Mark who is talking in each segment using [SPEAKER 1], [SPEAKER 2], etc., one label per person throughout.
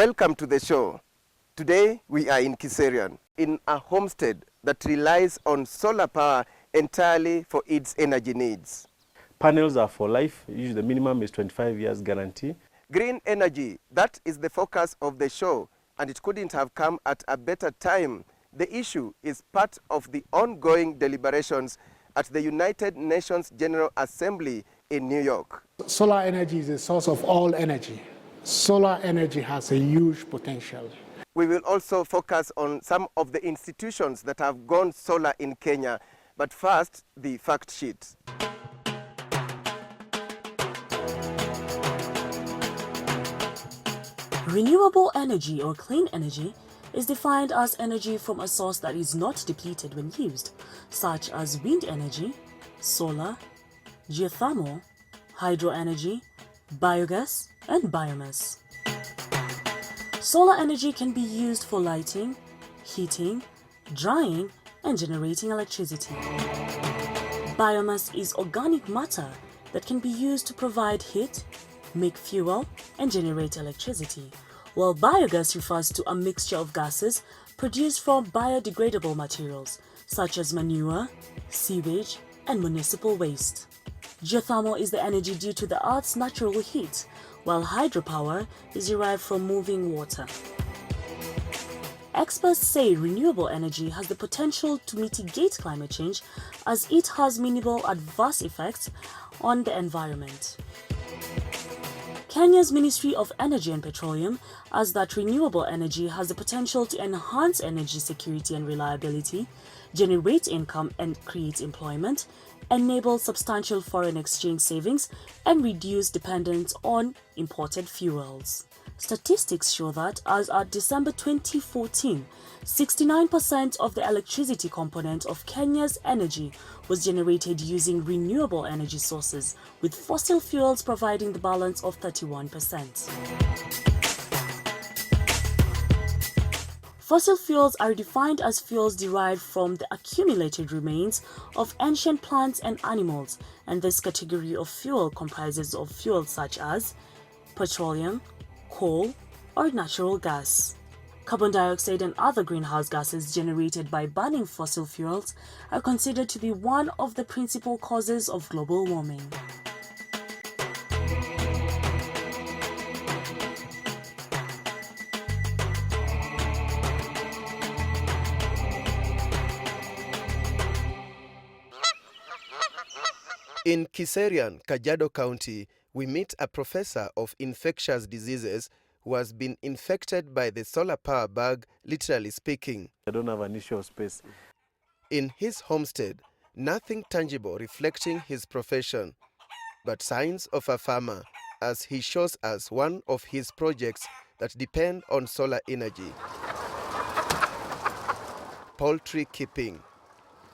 [SPEAKER 1] Welcome to the show. Today we are in Kiserian, in a homestead that relies on solar power entirely for its energy needs.
[SPEAKER 2] Panels are for life. Usually the minimum is 25 years guarantee.
[SPEAKER 1] Green energy, that is the focus of the show, and it couldn't have come at a better time. The issue is part of the ongoing deliberations at the United Nations General Assembly in New York.
[SPEAKER 3] Solar energy is the source of all energy. Solar energy has a huge potential.
[SPEAKER 1] We will also focus on some of the institutions that have gone solar in Kenya. But first, the fact sheet.
[SPEAKER 4] Renewable energy or clean energy is defined as energy from a source that is not depleted when used, such as wind energy, solar, geothermal, hydro energy, biogas, and biomass. Solar energy can be used for lighting, heating, drying, and generating electricity. Biomass is organic matter that can be used to provide heat, make fuel, and generate electricity, while biogas refers to a mixture of gases produced from biodegradable materials such as manure, sewage, and municipal waste. Geothermal is the energy due to the Earth's natural heat, while hydropower is derived from moving water. Experts say renewable energy has the potential to mitigate climate change as it has minimal adverse effects on the environment. Kenya's Ministry of Energy and Petroleum adds that renewable energy has the potential to enhance energy security and reliability, generate income and create employment, enable substantial foreign exchange savings, and reduce dependence on imported fuels. Statistics show that as at December 2014, 69% of the electricity component of Kenya's energy was generated using renewable energy sources, with fossil fuels providing the balance of 31%. Fossil fuels are defined as fuels derived from the accumulated remains of ancient plants and animals, and this category of fuel comprises of fuels such as petroleum, coal, or natural gas. Carbon dioxide and other greenhouse gases generated by burning fossil fuels are considered to be one of the principal causes of global warming.
[SPEAKER 1] In Kiserian, Kajiado County, we meet a professor of infectious diseases who has been infected by the solar power bug, literally speaking.
[SPEAKER 2] I don't have an issue of space.
[SPEAKER 1] In his homestead, nothing tangible reflecting his profession, but signs of a farmer, as he shows us one of his projects that depend on solar energy. Poultry keeping.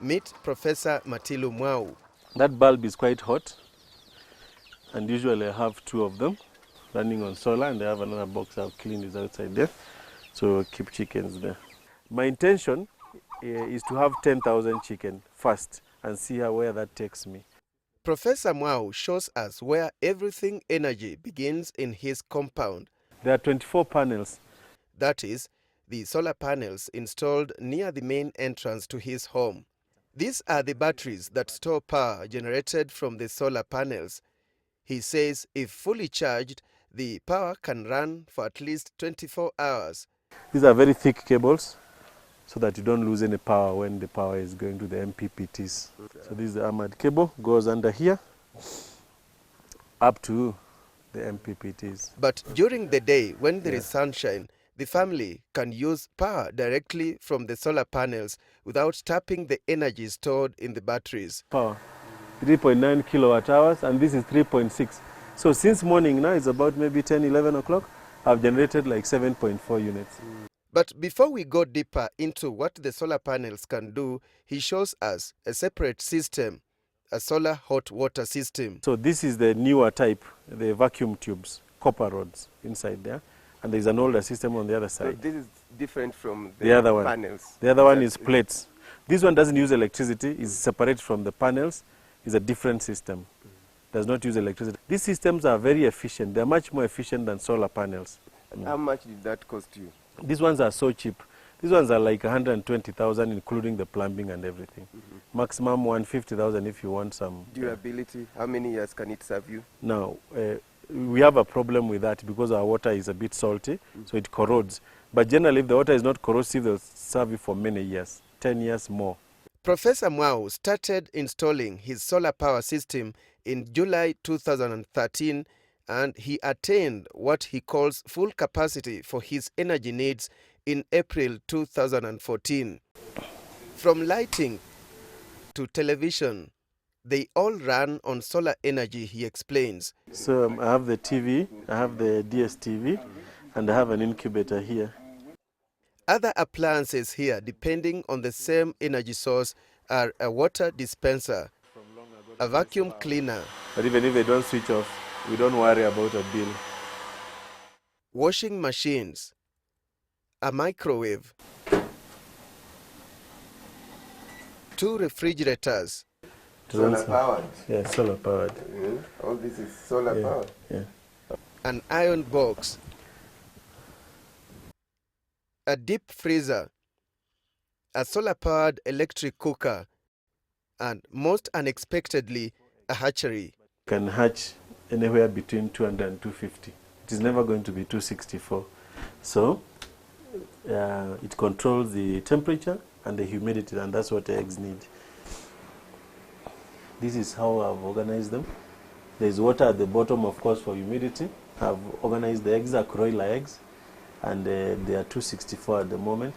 [SPEAKER 1] Meet Professor Matilu Mwau.
[SPEAKER 2] That bulb is quite hot, and usually I have two of them running on solar, and I have another box I've cleaned is outside there, so keep chickens there. My intention is to have 10,000 chicken first and see where that takes me.
[SPEAKER 1] Professor Mwau shows us where everything energy begins in his compound.
[SPEAKER 2] There are 24 panels.
[SPEAKER 1] That is, the solar panels installed near the main entrance to his home. These are the batteries that store power generated from the solar panels. He says if fully charged, the power can run for at least 24 hours.
[SPEAKER 2] These are very thick cables so that you don't lose any power when the power is going to the MPPTs. Okay. So this is the armored cable, goes under here up to the MPPTs.
[SPEAKER 1] But during the day, when there is sunshine, the family can use power directly from the solar panels without tapping the energy stored in the batteries.
[SPEAKER 2] Power, 3.9 kilowatt hours, and this is 3.6. So since morning now, it's about maybe 10, 11 o'clock, I've generated like 7.4 units.
[SPEAKER 1] But before we go deeper into what the solar panels can do, he shows us a separate system, a solar hot water system.
[SPEAKER 2] So this is the newer type, the vacuum tubes, copper rods inside there. And there's an older system on the other side.
[SPEAKER 1] So this is different from the
[SPEAKER 2] other one.
[SPEAKER 1] Panels.
[SPEAKER 2] The other one is plates. This one doesn't use electricity, it's separate from the panels, it's a different system. Does not use electricity. These systems are very efficient, they're much more efficient than solar panels.
[SPEAKER 1] How much did that cost you?
[SPEAKER 2] These ones are so cheap. These ones are like 120,000, including the plumbing and everything. Maximum 150,000 if you want some.
[SPEAKER 1] Durability, how many years can it serve you?
[SPEAKER 2] Now, we have a problem with that because our water is a bit salty, so it corrodes. But generally, if the water is not corrosive, they'll serve you for many years, 10 years more.
[SPEAKER 1] Professor Mwau started installing his solar power system in July 2013, and he attained what he calls full capacity for his energy needs in April 2014. From lighting to television, they all run on solar energy, he explains.
[SPEAKER 2] So I have the TV, I have the DSTV, and I have an incubator here.
[SPEAKER 1] Other appliances here, depending on the same energy source, are a water dispenser, a vacuum cleaner,
[SPEAKER 2] But even if they don't switch off, we don't worry about a bill.
[SPEAKER 1] washing machines, a microwave, 2 refrigerators.
[SPEAKER 2] Solar
[SPEAKER 1] powered.
[SPEAKER 2] Yeah, solar powered.
[SPEAKER 1] All this is solar powered.
[SPEAKER 2] Yeah.
[SPEAKER 1] An iron box, a deep freezer, a solar-powered electric cooker, and most unexpectedly, a hatchery.
[SPEAKER 2] Can hatch anywhere between 200 and 250. It is never going to be 264. So it controls the temperature and the humidity, and that's what the eggs need. This is how I've organized them. There's water at the bottom, of course, for humidity. I've organized the eggs are broiler eggs, and they are 264 at the moment.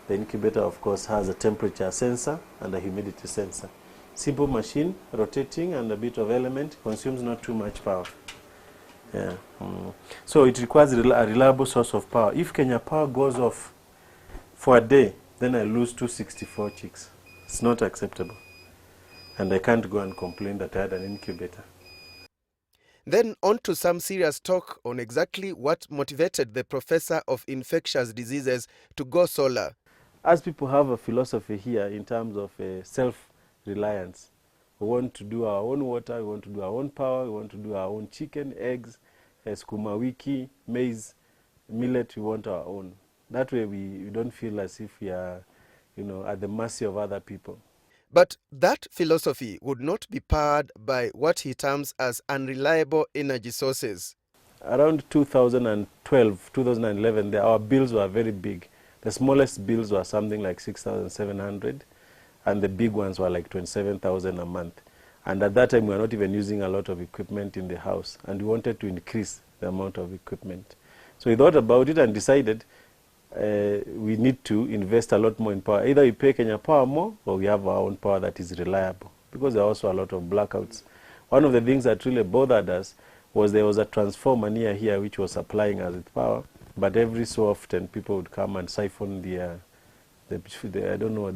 [SPEAKER 2] The incubator, of course, has a temperature sensor and a humidity sensor. Simple machine, rotating, and a bit of element, consumes not too much power. Yeah. So it requires a reliable source of power. If Kenya Power goes off for a day, then I lose 264 chicks. It's not acceptable. And I can't go and complain that I had an incubator.
[SPEAKER 1] Then on to some serious talk on exactly what motivated the professor of infectious diseases to go solar.
[SPEAKER 2] As people have a philosophy here in terms of self-reliance, we want to do our own water, we want to do our own power, we want to do our own chicken, eggs, skuma wiki, maize, millet, we want our own. That way we don't feel as if we are, at the mercy of other people.
[SPEAKER 1] But that philosophy would not be powered by what he terms as unreliable energy sources.
[SPEAKER 2] Around 2012, 2011, our bills were very big. The smallest bills were something like 6,700, and the big ones were like 27,000 a month. And at that time, we were not even using a lot of equipment in the house, and we wanted to increase the amount of equipment. So we thought about it and decided we need to invest a lot more in power. Either we pay Kenya Power more, or we have our own power that is reliable, because there are also a lot of blackouts. One of the things that really bothered us was there was a transformer near here which was supplying us with power, but every so often people would come and siphon the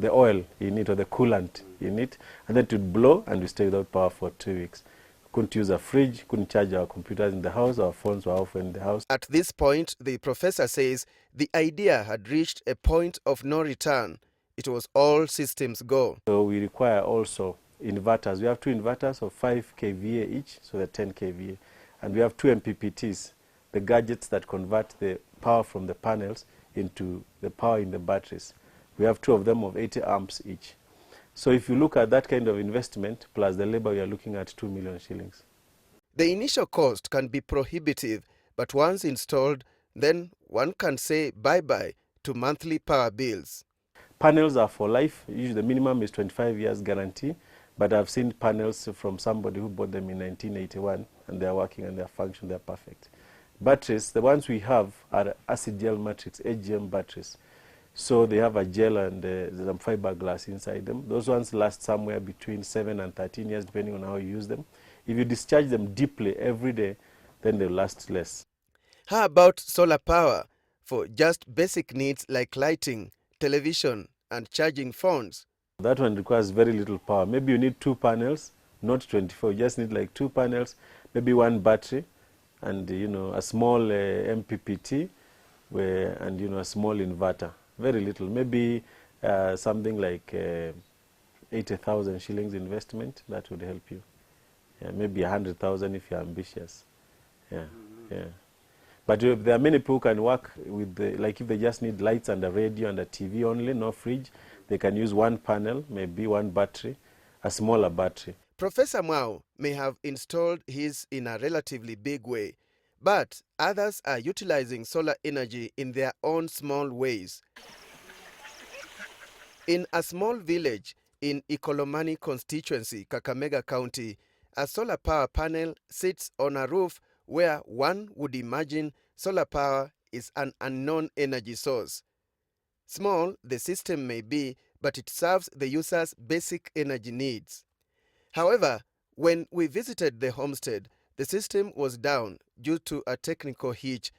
[SPEAKER 2] oil in it or the coolant in it, and then it would blow and we stay without power for 2 weeks. Couldn't use a fridge, couldn't charge our computers in the house, our phones were off in the house.
[SPEAKER 1] At this point, the professor says the idea had reached a point of no return. It was all systems go.
[SPEAKER 2] So we require also inverters. We have 2 inverters of 5 kVA each, so they're 10 kVA. And we have 2 MPPTs, the gadgets that convert the power from the panels into the power in the batteries. We have 2 of them of 80 amps each. So if you look at that kind of investment, plus the labor, we are looking at 2 million shillings.
[SPEAKER 1] The initial cost can be prohibitive, but once installed, then one can say bye-bye to monthly power bills.
[SPEAKER 2] Panels are for life. Usually the minimum is 25 years guarantee, but I've seen panels from somebody who bought them in 1981, and they're working and they're functioning, they're perfect. Batteries, the ones we have are acid gel matrix, AGM batteries. So they have a gel and some fiberglass inside them. Those ones last somewhere between 7 and 13 years, depending on how you use them. If you discharge them deeply every day, then they last less.
[SPEAKER 1] How about solar power for just basic needs like lighting, television, and charging phones?
[SPEAKER 2] That one requires very little power. Maybe you need 2 panels, not 24. You just need like 2 panels, maybe 1 battery, and a small MPPT, and a small inverter. Very little, maybe something like 80,000 shillings investment. That would help you. Yeah, maybe 100,000 if you're ambitious. Yeah, yeah. But there are many people who can work with, like if they just need lights and a radio and a TV only, no fridge, they can use one panel, maybe one battery, a smaller battery.
[SPEAKER 1] Professor Mwao may have installed his in a relatively big way, but others are utilizing solar energy in their own small ways. In a small village in Ikolomani constituency, Kakamega County, a solar power panel sits on a roof where one would imagine solar power is an unknown energy source. Small the system may be, but it serves the user's basic energy needs. However, when we visited the homestead, the system was down due to a technical hitch,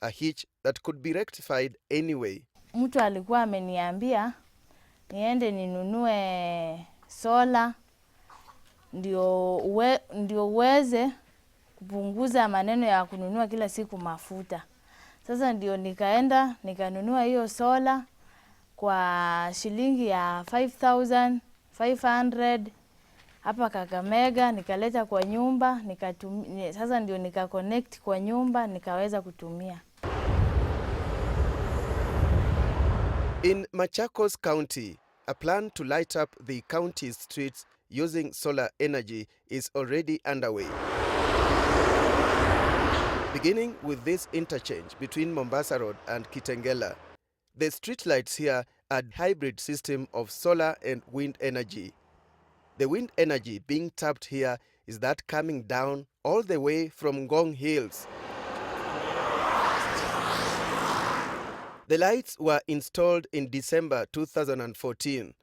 [SPEAKER 1] a hitch that could be rectified anyway.
[SPEAKER 5] Mtu alikuwa ameniambia niende ninunue sola ndio uweze kupunguza maneno ya kununua kila siku mafuta. Sasa ndio nikaenda nikanunua hiyo sola kwa shilingi ya 5,500 hapa Kakamega, nikaleta kwa nyumba, sasa ndio nika-connect kwa nyumba, nikaweza kutumia.
[SPEAKER 1] In Machakos County, a plan to light up the county's streets using solar energy is already underway. Beginning with this interchange between Mombasa Road and Kitengela, the streetlights here are a hybrid system of solar and wind energy. The wind energy being tapped here is that coming down all the way from Ngong Hills. The lights were installed in December 2014.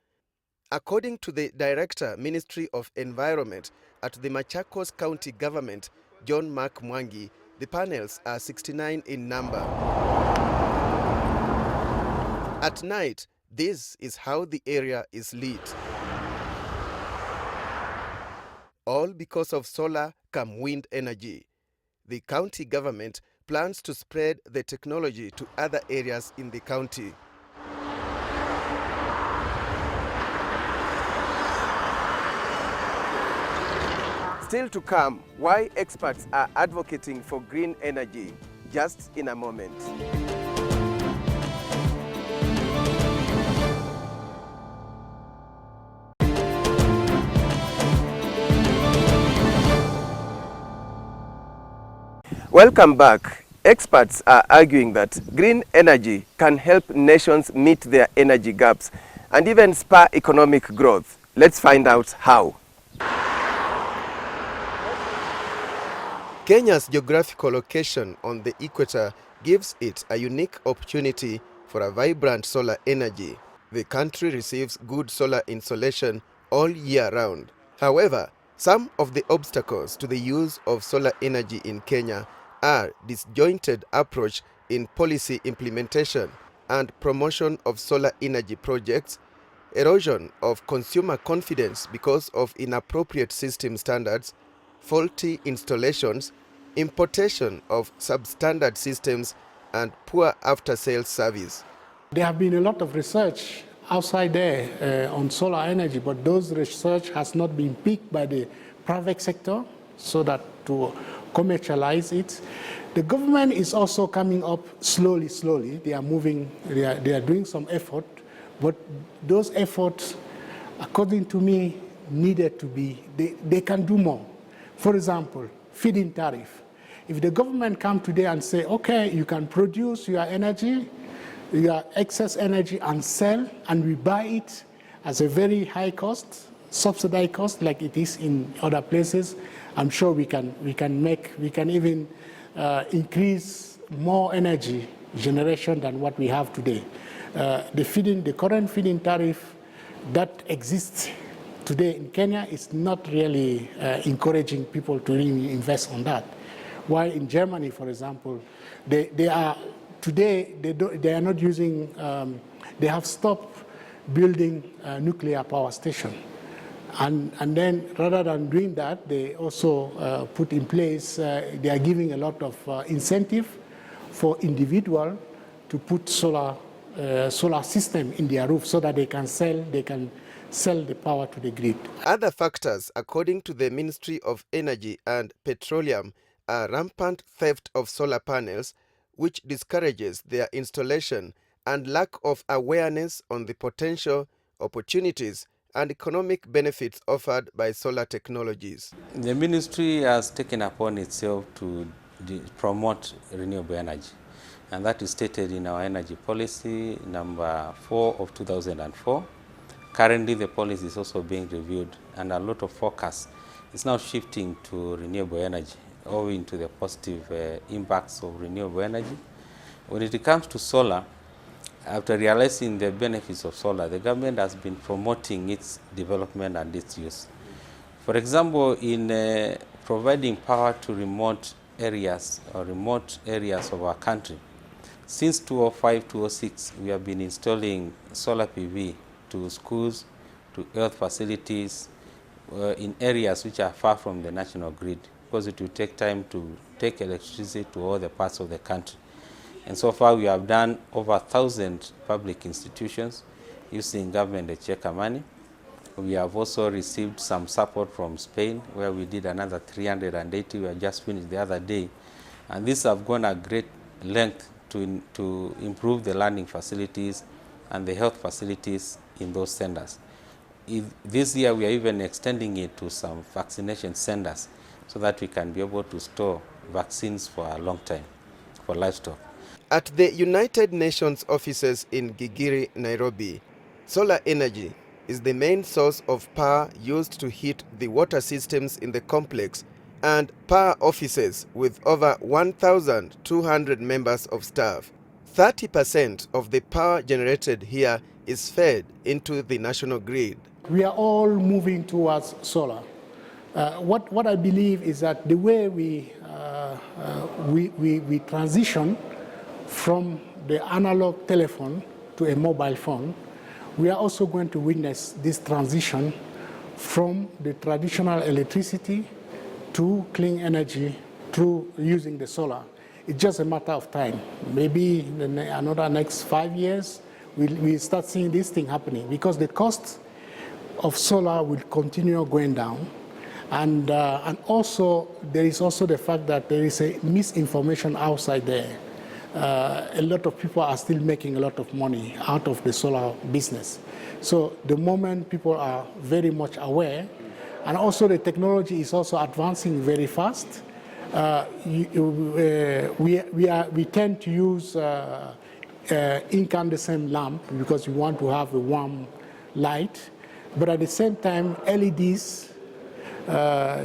[SPEAKER 1] According to the Director, Ministry of Environment at the Machakos County Government, John Mark Mwangi, the panels are 69 in number. At night, this is how the area is lit. All because of solar cum wind energy. The county government plans to spread the technology to other areas in the county. Still to come, why experts are advocating for green energy, just in a moment. Welcome back. Experts are arguing that green energy can help nations meet their energy gaps and even spur economic growth. Let's find out how. Kenya's geographical location on the equator gives it a unique opportunity for a vibrant solar energy. The country receives good solar insolation all year round. However, some of the obstacles to the use of solar energy in Kenya are disjointed approach in policy implementation and promotion of solar energy projects, erosion of consumer confidence because of inappropriate system standards, faulty installations, importation of substandard systems, and poor after-sales service.
[SPEAKER 3] There have been a lot of research outside there on solar energy, but those research has not been picked by the private sector so that to commercialize it. The government is also coming up slowly. They are moving, they are doing some effort, but those efforts, according to me, needed to be, they can do more. For example, feed-in tariff. If the government come today and say, okay, you can produce your energy, your excess energy and sell, and we buy it as a very high cost, subsidized cost like it is in other places, I'm sure we can even increase more energy generation than what we have today. The current feed-in tariff that exists today in Kenya is not really encouraging people to really invest on that. While in Germany, for example, they are not using, they have stopped building nuclear power station. And then rather than doing that, they also put in place, they are giving a lot of incentive for individual to put solar system in their roof so that they can sell the power to the grid.
[SPEAKER 1] Other factors, according to the Ministry of Energy and Petroleum, are rampant theft of solar panels, which discourages their installation, and lack of awareness on the potential, opportunities, and economic benefits offered by solar technologies.
[SPEAKER 6] The ministry has taken upon itself to promote renewable energy, and that is stated in our energy policy number 4 of 2004. Currently, the policy is also being reviewed, and a lot of focus is now shifting to renewable energy, owing to the positive impacts of renewable energy. When it comes to solar, after realizing the benefits of solar, the government has been promoting its development and its use. For example, in providing power to remote areas of our country, since 2005-2006, we have been installing solar PV to schools, to health facilities, in areas which are far from the national grid, because it will take time to take electricity to all the parts of the country. And so far, we have done over 1,000 public institutions using government checker money. We have also received some support from Spain, where we did another 380. We have just finished the other day. And these have gone a great length to improve the learning facilities and the health facilities in those centers. This year, we are even extending it to some vaccination centers so that we can be able to store vaccines for a long time for livestock.
[SPEAKER 1] At the United Nations offices in Gigiri, Nairobi, solar energy is the main source of power used to heat the water systems in the complex, and power offices with over 1,200 members of staff. 30% of the power generated here is fed into the national grid.
[SPEAKER 3] We are all moving towards solar. What I believe is that the way we transition from the analog telephone to a mobile phone, we are also going to witness this transition from the traditional electricity to clean energy through using the solar. It's just a matter of time. Maybe in another next 5 years, we'll start seeing this thing happening, because the cost of solar will continue going down. And also, there is also the fact that there is a misinformation outside there. A lot of people are still making a lot of money out of the solar business. So the moment people are very much aware, and also the technology is also advancing very fast, we tend to use incandescent lamp because we want to have a warm light. But at the same time, LEDs,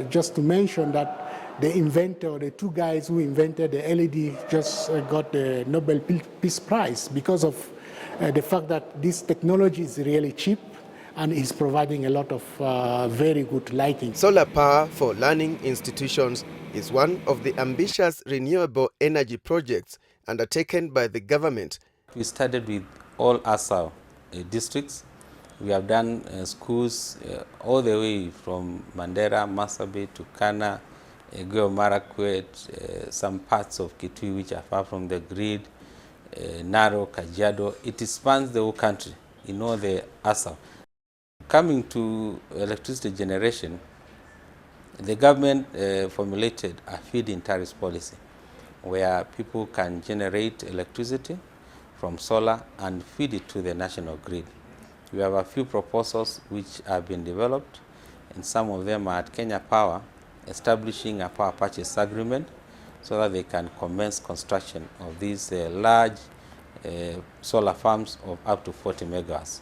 [SPEAKER 3] just to mention that the inventor, the two guys who invented the LED just got the Nobel Peace Prize because of the fact that this technology is really cheap and is providing a lot of very good lighting.
[SPEAKER 1] Solar power for learning institutions is one of the ambitious renewable energy projects undertaken by the government.
[SPEAKER 6] We started with all ASAL districts. We have done schools all the way from Mandera, Marsabit to Kana, Elgeyo Marakwet, some parts of Kitui which are far from the grid, Narok, Kajiado. It spans the whole country in all the ASAL. Coming to electricity generation, the government formulated a feed-in tariff policy where people can generate electricity from solar and feed it to the national grid. We have a few proposals which have been developed, and some of them are at Kenya Power, establishing a power purchase agreement so that they can commence construction of these large solar farms of up to 40 megawatts.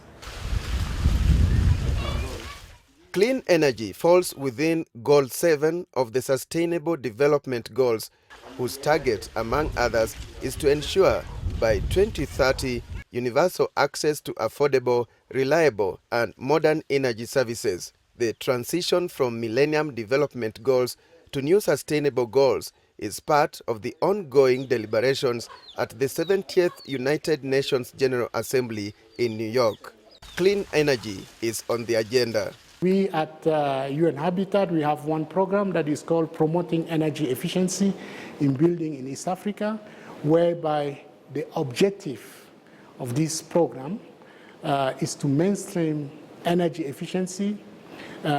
[SPEAKER 1] Clean energy falls within Goal 7 of the Sustainable Development Goals, whose target, among others, is to ensure by 2030 universal access to affordable, reliable, and modern energy services. The transition from Millennium Development Goals to new sustainable goals is part of the ongoing deliberations at the 70th United Nations General Assembly in New York. Clean energy is on the agenda.
[SPEAKER 3] We at UN Habitat, we have one program that is called Promoting Energy Efficiency in Building in East Africa, whereby the objective of this program is to mainstream energy efficiency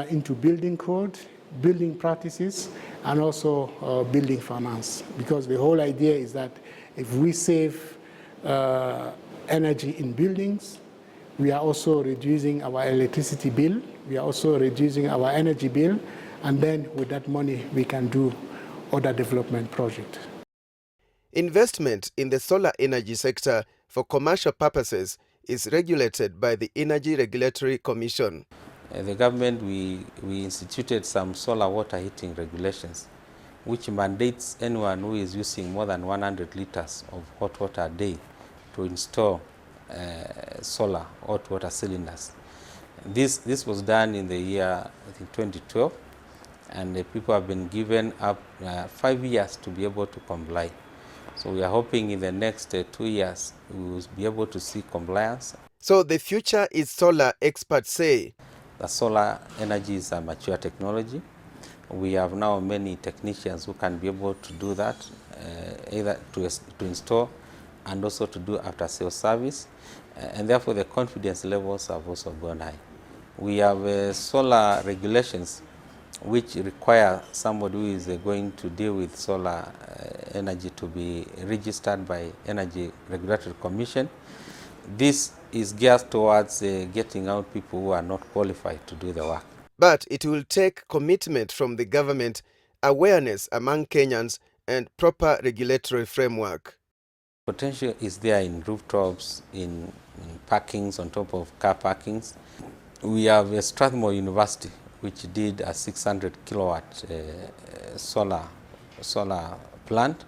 [SPEAKER 3] into building code, building practices, and also building finance. Because the whole idea is that If we save energy in buildings, we are also reducing our electricity bill, we are also reducing our energy bill, and then with that money we can do other development projects.
[SPEAKER 1] Investment in the solar energy sector for commercial purposes is regulated by the Energy Regulatory Commission.
[SPEAKER 6] The government, we instituted some solar water heating regulations, which mandates anyone who is using more than 100 liters of hot water a day to install solar hot water cylinders. This was done in the year, I think, 2012, and the people have been given up 5 years to be able to comply. So we are hoping in the next 2 years we will be able to see compliance.
[SPEAKER 1] So the future is solar, experts say.
[SPEAKER 6] The solar energy is a mature technology. We have now many technicians who can be able to do that, either to install and also to do after-sales service, and therefore the confidence levels have also gone high. We have solar regulations which require somebody who is going to deal with solar energy to be registered by Energy Regulatory Commission. This is geared towards getting out people who are not qualified to do the work.
[SPEAKER 1] But it will take commitment from the government, awareness among Kenyans, and proper regulatory framework.
[SPEAKER 6] Potential is there in rooftops, in parkings, on top of car parkings. We have Strathmore University, which did a 600 kilowatt solar plant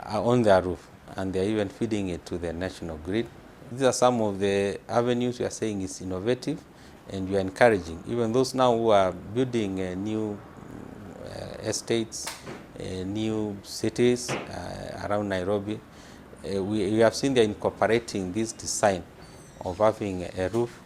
[SPEAKER 6] on their roof, and they're even feeding it to the national grid. These are some of the avenues we are saying is innovative, and we are encouraging even those now who are building new estates, new cities around Nairobi. We have seen they're incorporating this design of having a roof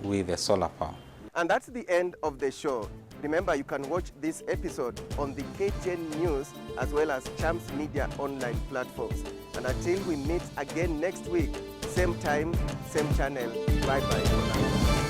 [SPEAKER 6] with a solar power.
[SPEAKER 1] And that's the end of the show. Remember, you can watch this episode on the KTN News as well as Champs Media online platforms. And until we meet again next week, same time, same channel. Bye-bye for now.